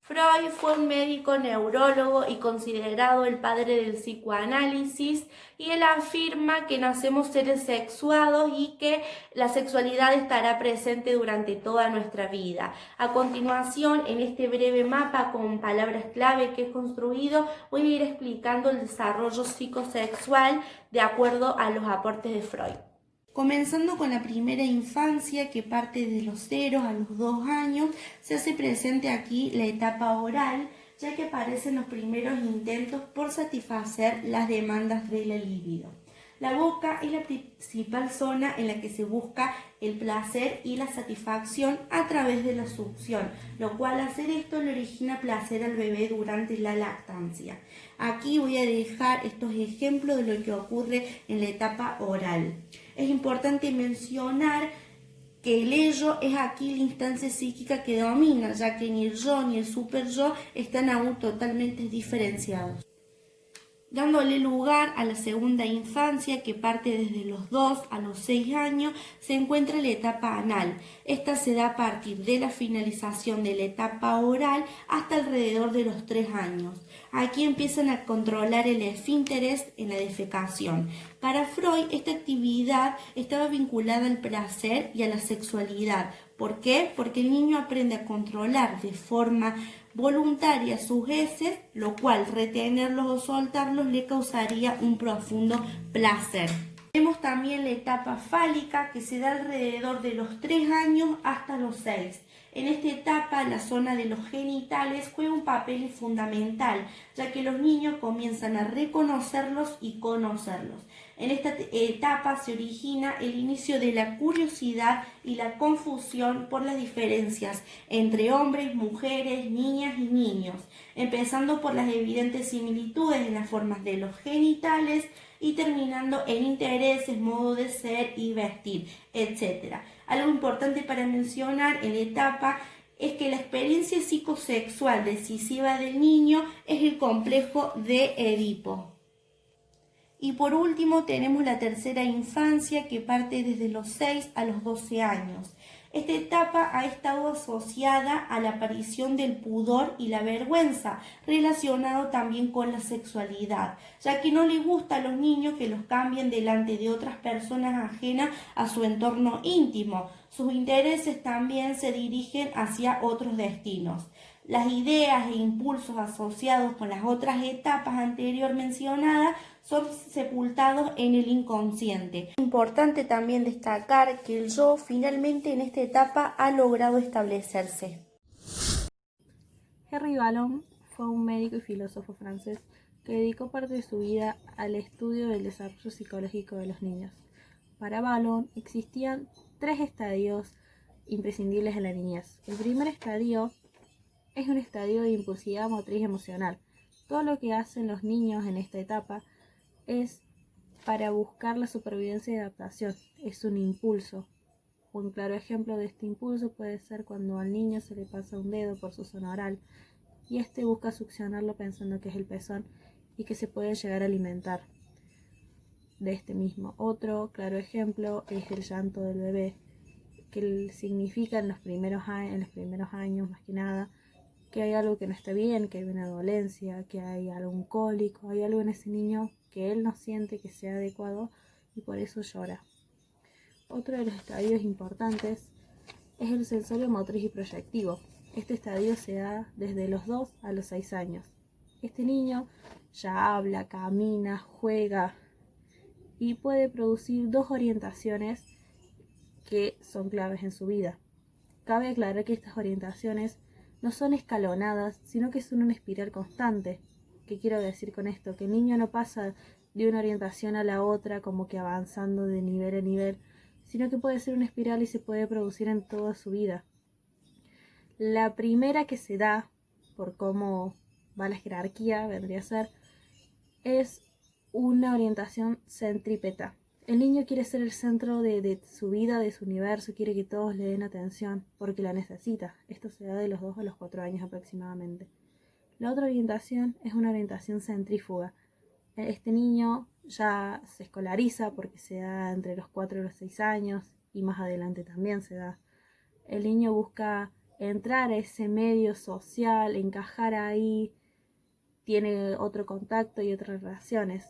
Freud fue un médico neurólogo y considerado el padre del psicoanálisis, y él afirma que nacemos seres sexuados y que la sexualidad estará presente durante toda nuestra vida. A continuación, en este breve mapa con palabras clave que he construido, voy a ir explicando el desarrollo psicosexual de acuerdo a los aportes de Freud. Comenzando con la primera infancia, que parte de los 0 a los 2 años, se hace presente aquí la etapa oral, ya que aparecen los primeros intentos por satisfacer las demandas de la libido. La boca es la principal zona en la que se busca el placer y la satisfacción a través de la succión, lo cual hacer esto le origina placer al bebé durante la lactancia. Aquí voy a dejar estos ejemplos de lo que ocurre en la etapa oral. Es importante mencionar que el ello es aquí la instancia psíquica que domina, ya que ni el yo ni el super yo están aún totalmente diferenciados. Dándole lugar a la segunda infancia, que parte desde los 2 a los 6 años, se encuentra la etapa anal. Esta se da a partir de la finalización de la etapa oral hasta alrededor de los 3 años. Aquí empiezan a controlar el esfínteres en la defecación. Para Freud, esta actividad estaba vinculada al placer y a la sexualidad. ¿Por qué? Porque el niño aprende a controlar de forma voluntaria sus heces, lo cual retenerlos o soltarlos le causaría un profundo placer. Tenemos también la etapa fálica, que se da alrededor de los 3 años hasta los 6. En esta etapa, la zona de los genitales juega un papel fundamental, ya que los niños comienzan a reconocerlos y conocerlos. En esta etapa se origina el inicio de la curiosidad y la confusión por las diferencias entre hombres, mujeres, niñas y niños, empezando por las evidentes similitudes en las formas de los genitales y terminando en intereses, modo de ser y vestir, etc. Algo importante para mencionar en la etapa es que la experiencia psicosexual decisiva del niño es el complejo de Edipo. Y por último tenemos la tercera infancia, que parte desde los 6 a los 12 años. Esta etapa ha estado asociada a la aparición del pudor y la vergüenza, relacionado también con la sexualidad, ya que no les gusta a los niños que los cambien delante de otras personas ajenas a su entorno íntimo. Sus intereses también se dirigen hacia otros destinos. Las ideas e impulsos asociados con las otras etapas anterior mencionadas son sepultados en el inconsciente. Es importante también destacar que el yo finalmente en esta etapa ha logrado establecerse. Henri Vallon fue un médico y filósofo francés que dedicó parte de su vida al estudio del desarrollo psicológico de los niños. Para Vallon existían 3 estadios imprescindibles en la niñez. El primer estadio es un estadio de impulsividad motriz emocional. Todo lo que hacen los niños en esta etapa es para buscar la supervivencia y adaptación. Es un impulso. Un claro ejemplo de este impulso puede ser cuando al niño se le pasa un dedo por su zona oral y este busca succionarlo pensando que es el pezón y que se puede llegar a alimentar de este mismo. Otro claro ejemplo es el llanto del bebé, que significa en los primeros años más que nada que hay algo que no está bien, que hay una dolencia, que hay algún cólico, hay algo en ese niño que él no siente que sea adecuado y por eso llora. Otro de los estadios importantes es el sensorio motriz y proyectivo. Este estadio se da desde los 2 a los 6 años. Este niño ya habla, camina, juega y puede producir 2 orientaciones que son claves en su vida. Cabe aclarar que estas orientaciones no son escalonadas, sino que son una espiral constante. ¿Qué quiero decir con esto? Que el niño no pasa de una orientación a la otra como que avanzando de nivel a nivel, sino que puede ser una espiral y se puede producir en toda su vida. La primera que se da, por cómo va la jerarquía, vendría a ser, es una orientación centrípeta. El niño quiere ser el centro de su vida, de su universo, quiere que todos le den atención porque la necesita. Esto se da de los 2 a los 4 años aproximadamente. La otra orientación es una orientación centrífuga. Este niño ya se escolariza porque se da entre los 4 y los 6 años y más adelante también se da. El niño busca entrar a ese medio social, encajar ahí, tiene otro contacto y otras relaciones.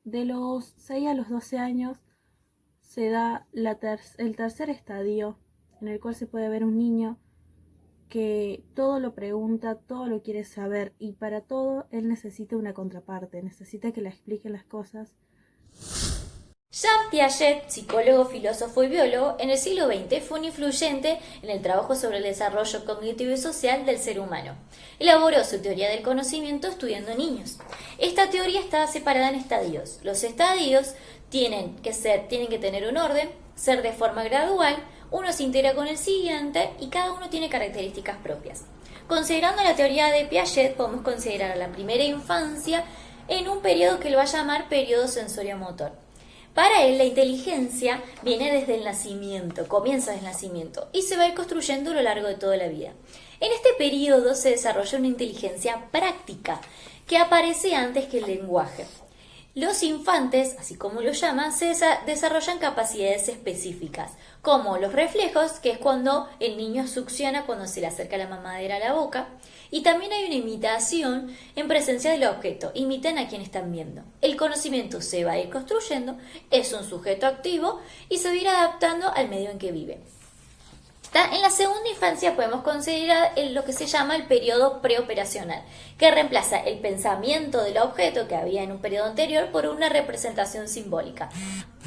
De los 6 a los 12 años se da el tercer estadio, en el cual se puede ver un niño que todo lo pregunta, todo lo quiere saber, y para todo él necesita una contraparte, necesita que le expliquen las cosas. Jean Piaget, psicólogo, filósofo y biólogo, en el siglo XX fue un influyente en el trabajo sobre el desarrollo cognitivo y social del ser humano. Elaboró su teoría del conocimiento estudiando niños. Esta teoría está separada en estadios. Los estadios tienen que tener un orden, ser de forma gradual, uno se integra con el siguiente y cada uno tiene características propias. Considerando la teoría de Piaget, podemos considerar a la primera infancia en un periodo que él va a llamar periodo sensorio-motor. Para él, la inteligencia viene desde el nacimiento, comienza desde el nacimiento y se va a ir construyendo a lo largo de toda la vida. En este periodo se desarrolla una inteligencia práctica que aparece antes que el lenguaje. Los infantes, así como lo llaman, se desarrollan capacidades específicas, como los reflejos, que es cuando el niño succiona cuando se le acerca la mamadera a la boca, y también hay una imitación en presencia del objeto, imitan a quien están viendo. El conocimiento se va a ir construyendo, es un sujeto activo y se va a ir adaptando al medio en que vive. En la segunda infancia podemos considerar lo que se llama el periodo preoperacional, que reemplaza el pensamiento del objeto que había en un periodo anterior por una representación simbólica.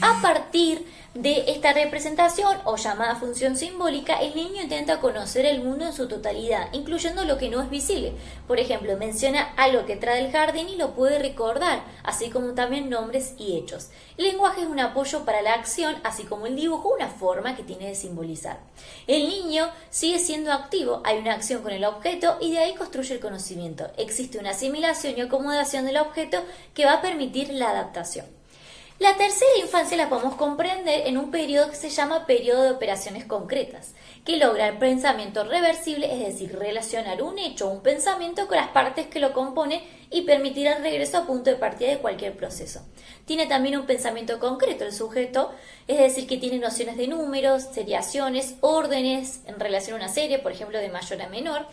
A partir de esta representación o llamada función simbólica, el niño intenta conocer el mundo en su totalidad, incluyendo lo que no es visible. Por ejemplo, menciona algo que trae del jardín y lo puede recordar, así como también nombres y hechos. El lenguaje es un apoyo para la acción, así como el dibujo, una forma que tiene de simbolizar. El niño sigue siendo activo, hay una acción con el objeto y de ahí construye el conocimiento. Existe una asimilación y acomodación del objeto que va a permitir la adaptación. La tercera infancia la podemos comprender en un periodo que se llama periodo de operaciones concretas, que logra el pensamiento reversible, es decir, relacionar un hecho o un pensamiento con las partes que lo componen y permitir el regreso a punto de partida de cualquier proceso. Tiene también un pensamiento concreto el sujeto, es decir, que tiene nociones de números, seriaciones, órdenes en relación a una serie, por ejemplo, de mayor a menor,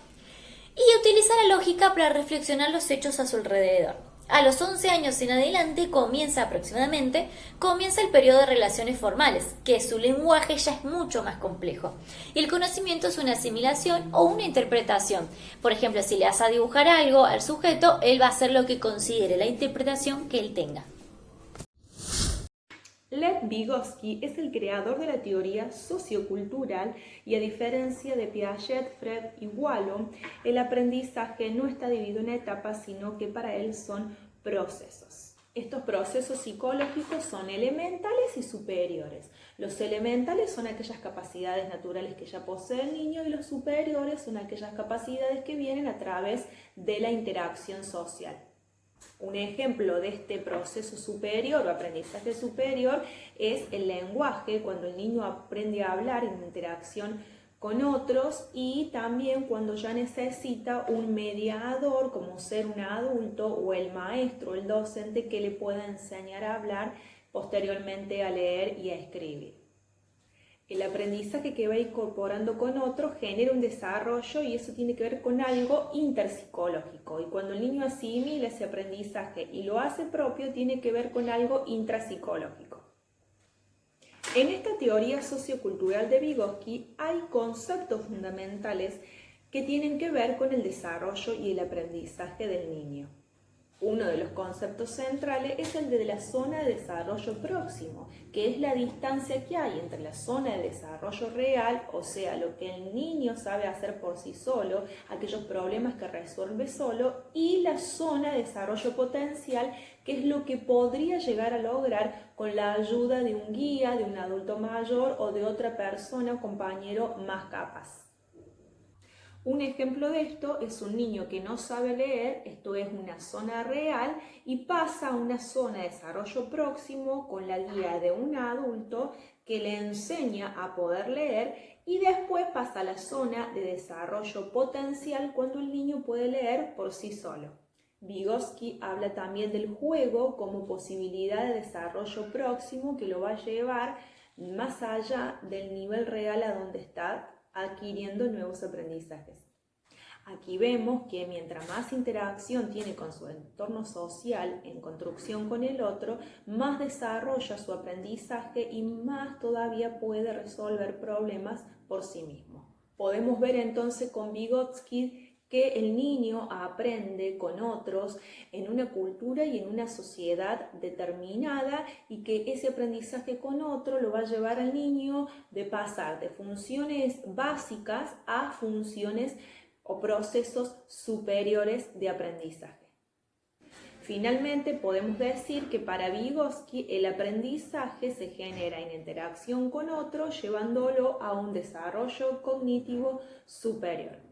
y utiliza la lógica para reflexionar los hechos a su alrededor. A los 11 años en adelante comienza el periodo de relaciones formales, que su lenguaje ya es mucho más complejo. Y el conocimiento es una asimilación o una interpretación. Por ejemplo, si le vas a dibujar algo al sujeto, él va a hacer lo que considere la interpretación que él tenga. Lev Vygotsky es el creador de la teoría sociocultural y a diferencia de Piaget, Freud y Wallon, el aprendizaje no está dividido en etapas, sino que para él son procesos. Estos procesos psicológicos son elementales y superiores. Los elementales son aquellas capacidades naturales que ya posee el niño y los superiores son aquellas capacidades que vienen a través de la interacción social. Un ejemplo de este proceso superior o aprendizaje superior es el lenguaje, cuando el niño aprende a hablar en interacción con otros y también cuando ya necesita un mediador como ser un adulto o el maestro, el docente que le pueda enseñar a hablar, posteriormente a leer y a escribir. El aprendizaje que va incorporando con otro genera un desarrollo y eso tiene que ver con algo interpsicológico. Y cuando el niño asimila ese aprendizaje y lo hace propio, tiene que ver con algo intrapsicológico. En esta teoría sociocultural de Vygotsky hay conceptos fundamentales que tienen que ver con el desarrollo y el aprendizaje del niño. Uno de los conceptos centrales es el de la zona de desarrollo próximo, que es la distancia que hay entre la zona de desarrollo real, o sea, lo que el niño sabe hacer por sí solo, aquellos problemas que resuelve solo, y la zona de desarrollo potencial, que es lo que podría llegar a lograr con la ayuda de un guía, de un adulto mayor o de otra persona o compañero más capaz. Un ejemplo de esto es un niño que no sabe leer, esto es una zona real, y pasa a una zona de desarrollo próximo con la guía de un adulto que le enseña a poder leer y después pasa a la zona de desarrollo potencial cuando el niño puede leer por sí solo. Vygotsky habla también del juego como posibilidad de desarrollo próximo que lo va a llevar más allá del nivel real a donde está adquiriendo nuevos aprendizajes. Aquí vemos que mientras más interacción tiene con su entorno social en construcción con el otro, más desarrolla su aprendizaje y más todavía puede resolver problemas por sí mismo. Podemos ver entonces con Vygotsky que el niño aprende con otros en una cultura y en una sociedad determinada y que ese aprendizaje con otro lo va a llevar al niño de pasar de funciones básicas a funciones o procesos superiores de aprendizaje. Finalmente, podemos decir que para Vygotsky el aprendizaje se genera en interacción con otro, llevándolo a un desarrollo cognitivo superior.